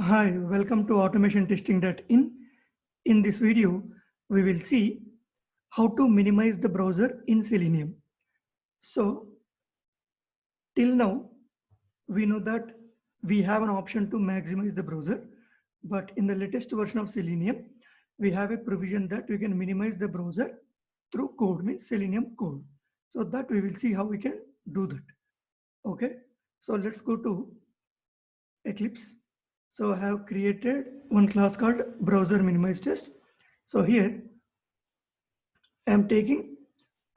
Hi, welcome to automationtesting.in. In this video, we will see how to minimize the browser in Selenium. So, till now, we know that we have an option to maximize the browser, but in the latest version of Selenium, we have a provision that we can minimize the browser through code, means Selenium code. So that we will see how we can do that. Okay, so let's go to Eclipse. So I have created one class called browser minimize test. So here I am taking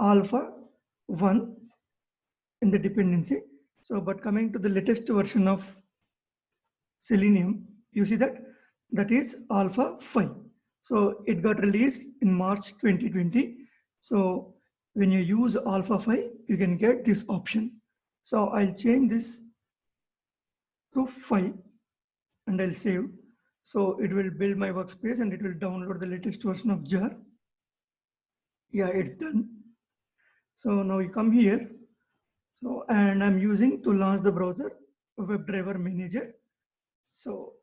alpha 1 in the dependency. So but coming to the latest version of Selenium, you see that that is alpha 5. So it got released in March 2020. So when you use alpha 5, you can get this option. So I'll change this to 5 and I'll save. So it will build my workspace and it will download the latest version of jar. Yeah, it's done. So now you come here. So, and I'm using to launch the browser WebDriver Manager. So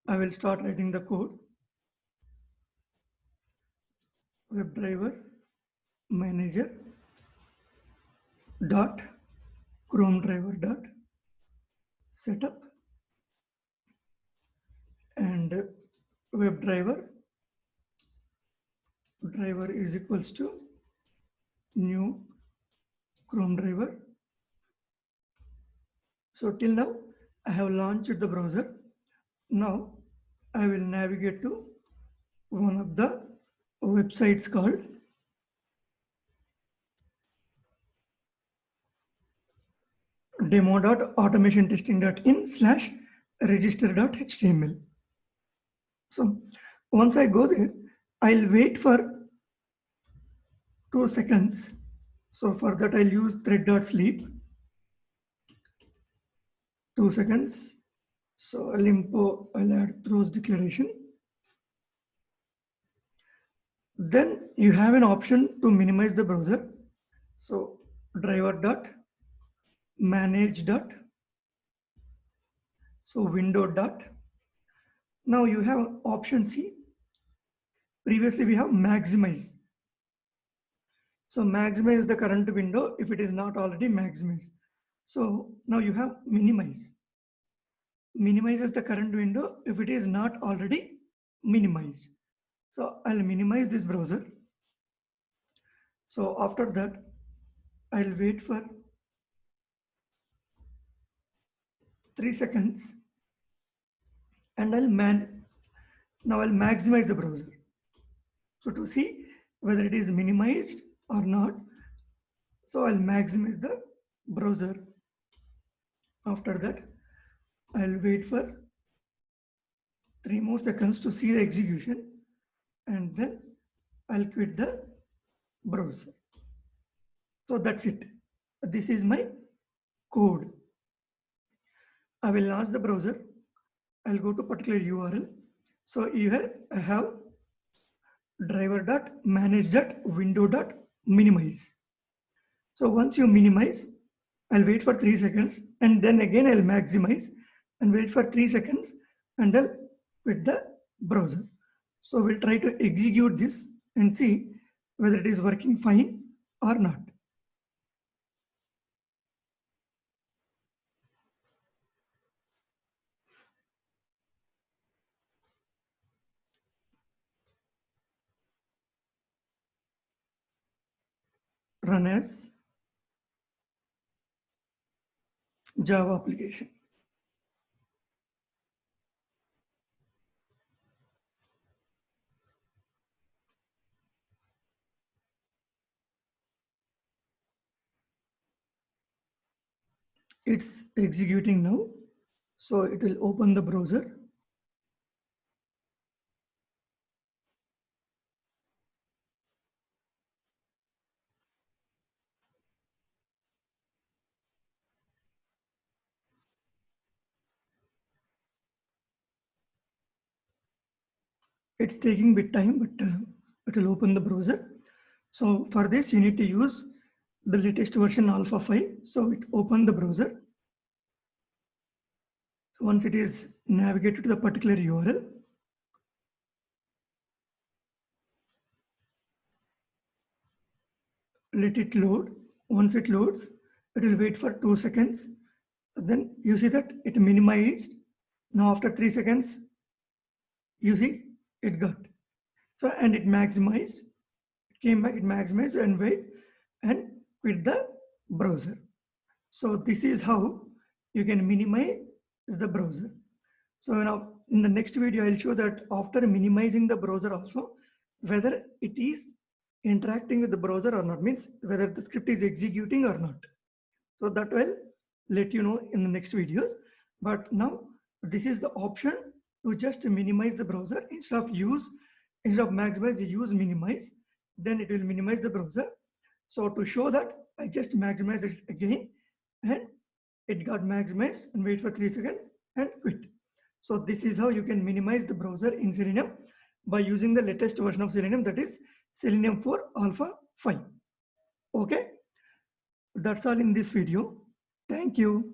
I will start writing the code. WebDriver Manager dot Chrome driver dot setup and WebDriver driver is equals to new Chrome driver. So till now I have launched the browser. Now I will navigate to one of the websites called demo.automationtesting.in/register.html. So once I go there, I'll wait for 2 seconds. So for that I'll use thread.sleep. 2 seconds. So I'll add throws declaration. Then you have an option to minimize the browser. So driver.manage. So window dot. Now you have option C. Previously we have maximize. So maximize the current window if it is not already maximized. So now you have minimize. Minimizes the current window if it is not already minimized. So I'll minimize this browser. So after that, I'll wait for 3 seconds and now I'll maximize the browser. So to see whether it is minimized or not, so I'll maximize the browser. After that, I'll wait for 3 more seconds to see the execution and then I'll quit the browser. So that's it. This is my code. I will launch the browser. I'll go to particular URL. So here I have driver.manage.window.minimize. So once you minimize, I'll wait for 3 seconds and then again I'll maximize and wait for 3 seconds and I'll quit the browser. So we'll try to execute this and see whether it is working fine or not. Run as Java application. It's executing now. So it will open the browser. It's taking a bit time, but it will open the browser. So for this, you need to use the latest version alpha 5. So it opened the browser. So once it is navigated to the particular URL, let it load. Once it loads, it will wait for 2 seconds. Then you see that it minimized. Now after 3 seconds, you see it got. So, and it maximized, it came back, it maximized and wait and quit the browser. So this is how you can minimize the browser. So now in the next video, I'll show that after minimizing the browser also, whether it is interacting with the browser or not, means whether the script is executing or not. So that will let you know in the next videos. But now this is the option to just minimize the browser instead of maximize, you use minimize, then it will minimize the browser. So to show that, I just maximize it again and it got maximized and wait for 3 seconds and quit. So this is how you can minimize the browser in Selenium by using the latest version of Selenium, that is Selenium 4 Alpha 5. Okay, that's all in this video. Thank you.